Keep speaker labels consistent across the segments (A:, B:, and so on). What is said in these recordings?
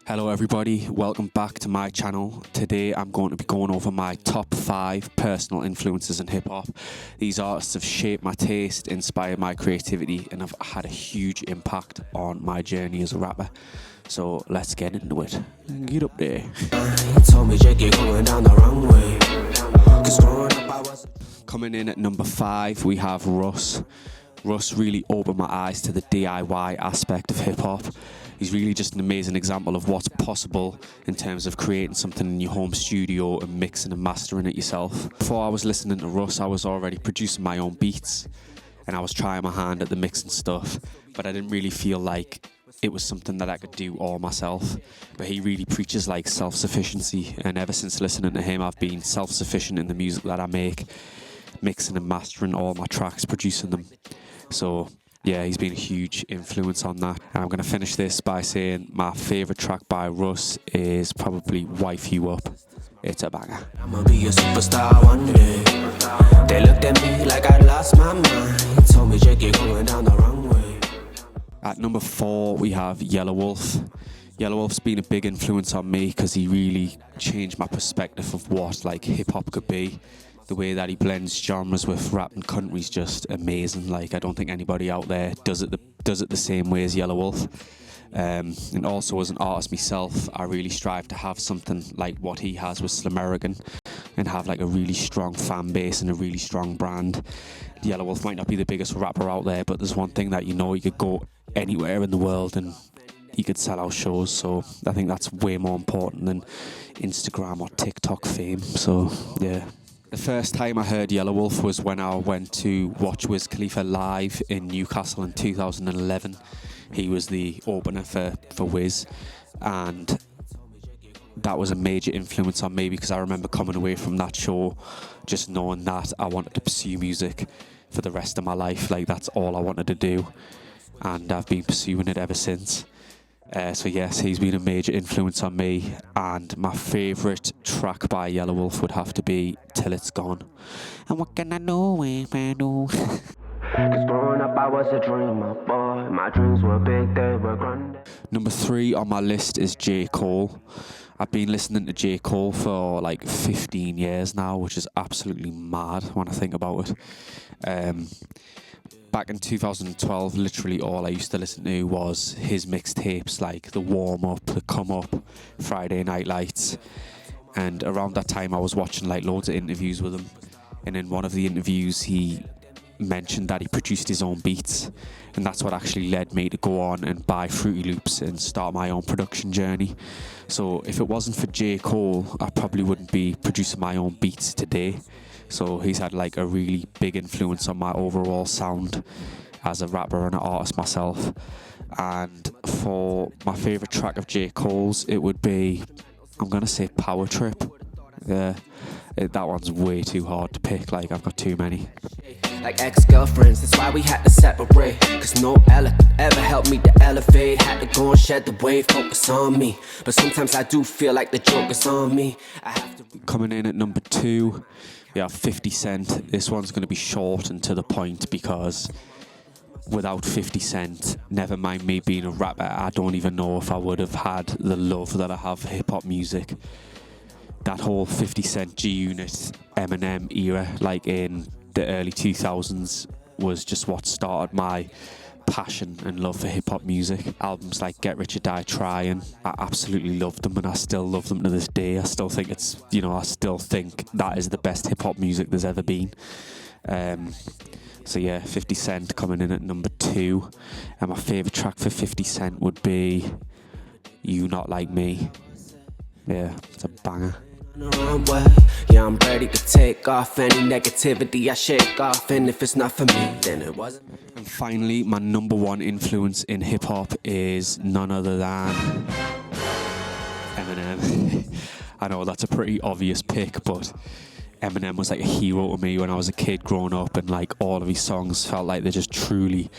A: Hello everybody, welcome back to my channel. Today I'm going to be going over my top 5 personal influences in hip hop. These artists have shaped my taste, inspired my creativity, and have had a huge impact on my journey as a rapper. So let's get into it. Get up there. Coming in at number 5, we have Russ. Russ really opened my eyes to the DIY aspect of hip hop. He's really just an amazing example of what's possible in terms of creating something in your home studio and mixing and mastering it yourself. Before I was listening to Russ, I was already producing my own beats and I was trying my hand at the mixing stuff, but I didn't really feel like it was something that I could do all myself. But he really preaches like self-sufficiency, and ever since listening to him, I've been self-sufficient in the music that I make, mixing and mastering all my tracks, producing them. So yeah, he's been a huge influence on that. And I'm going to finish this by saying my favourite track by Russ is probably Wife You Up. It's a banger. I'ma be a superstar one day. They looked at me like I lost my mind. Told me Jakey going down the wrong way. At number 4, we have Yellow Wolf. Yellow Wolf's been a big influence on me because he really changed my perspective of what like hip hop could be. The way that he blends genres with rap and country is just amazing. Like, I don't think anybody out there does it the same way as Yellow Wolf. And also as an artist myself, I really strive to have something like what he has with Slamerican and have like a really strong fan base and a really strong brand. Yellow Wolf might not be the biggest rapper out there, but there's one thing that you could go anywhere in the world and you could sell out shows. So I think that's way more important than Instagram or TikTok fame. So yeah. The first time I heard Yellow Wolf was when I went to watch Wiz Khalifa live in Newcastle in 2011. He was the opener for Wiz, and that was a major influence on me because I remember coming away from that show just knowing that I wanted to pursue music for the rest of my life. Like, that's all I wanted to do, and I've been pursuing it ever since. So yes, he's been a major influence on me, and my favourite track by Yellow Wolf would have to be Till It's Gone. And what can I know if I know? Cause growing up I was a dreamer, boy. My dreams were big, they were grand. Number 3 on my list is J. Cole. I've been listening to J. Cole for like 15 years now, which is absolutely mad when I think about it. Back in 2012, literally all I used to listen to was his mixtapes, like The Warm Up, The Come Up, Friday Night Lights. And around that time I was watching like loads of interviews with him. And in one of the interviews he mentioned that he produced his own beats. And that's what actually led me to go on and buy Fruity Loops and start my own production journey. So if it wasn't for J. Cole, I probably wouldn't be producing my own beats today. So he's had like a really big influence on my overall sound as a rapper and an artist myself. And for my favourite track of J. Cole's, it would be, I'm going to say Power Trip. Yeah, that one's way too hard to pick, like I've got too many. Like ex-girlfriends, that's why we had to separate. Cause no Ella could ever help me to elevate. Had to go and shed the weight, focus on me. But sometimes I do feel like the joke is on me. Coming in at number 2, we have 50 Cent. This one's going to be short and to the point because without 50 Cent, never mind me being a rapper, I don't even know if I would have had the love that I have for hip-hop music. That whole 50 Cent, G-Unit, Eminem era, like in the early 2000s, was just what started my passion and love for hip-hop music. Albums like Get Rich or Die Trying, I absolutely loved them and I still love them to this day. I still think I still think that is the best hip-hop music there's ever been. So yeah, 50 Cent coming in at number 2. And my favourite track for 50 Cent would be You Not Like Me. Yeah, it's a banger. Yeah, I'm ready to take off any negativity I shake off, and if it's not for me, then it wasn't. And finally, my number 1 influence in hip hop is none other than Eminem. I know that's a pretty obvious pick, but Eminem was like a hero to me when I was a kid growing up, and like all of his songs felt like they just truly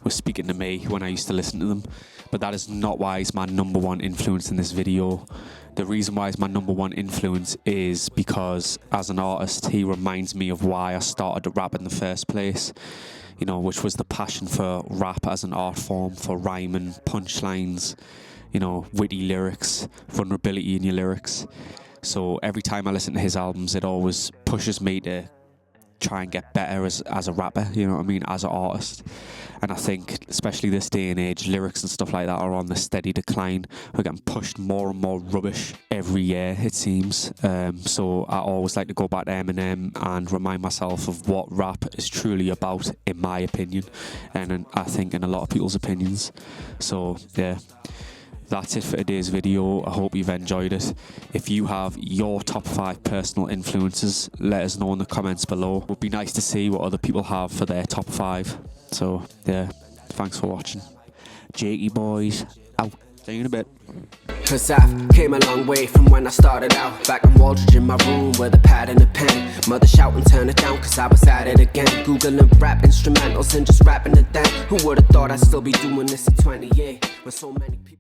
A: were speaking to me when I used to listen to them. But that is not why he's my number 1 influence in this video. The reason why he's my number 1 influence is because as an artist, he reminds me of why I started to rap in the first place. Which was the passion for rap as an art form, for rhyming, punchlines, witty lyrics, vulnerability in your lyrics. So every time I listen to his albums, it always pushes me to try and get better as a rapper, as an artist. And I think, especially this day and age, lyrics and stuff like that are on the steady decline. We're getting pushed more and more rubbish every year, it seems. So I always like to go back to Eminem and remind myself of what rap is truly about, in my opinion, and I think in a lot of people's opinions. So yeah, that's it for today's video. I hope you've enjoyed it. If you have your top 5 personal influences, let us know in the comments below. It would be nice to see what other people have for their top 5. So yeah, thanks for watching. Jakey boys, out. See you in a bit.
B: Cause I've came a long way from when I started out. Back in Waldridge in my room with a pad and a pen. Mother shouting, turn it down, cause I was at it again. Googling rap instrumentals and just rapping it down. Who would've thought I'd still be doing this at 28 when so many people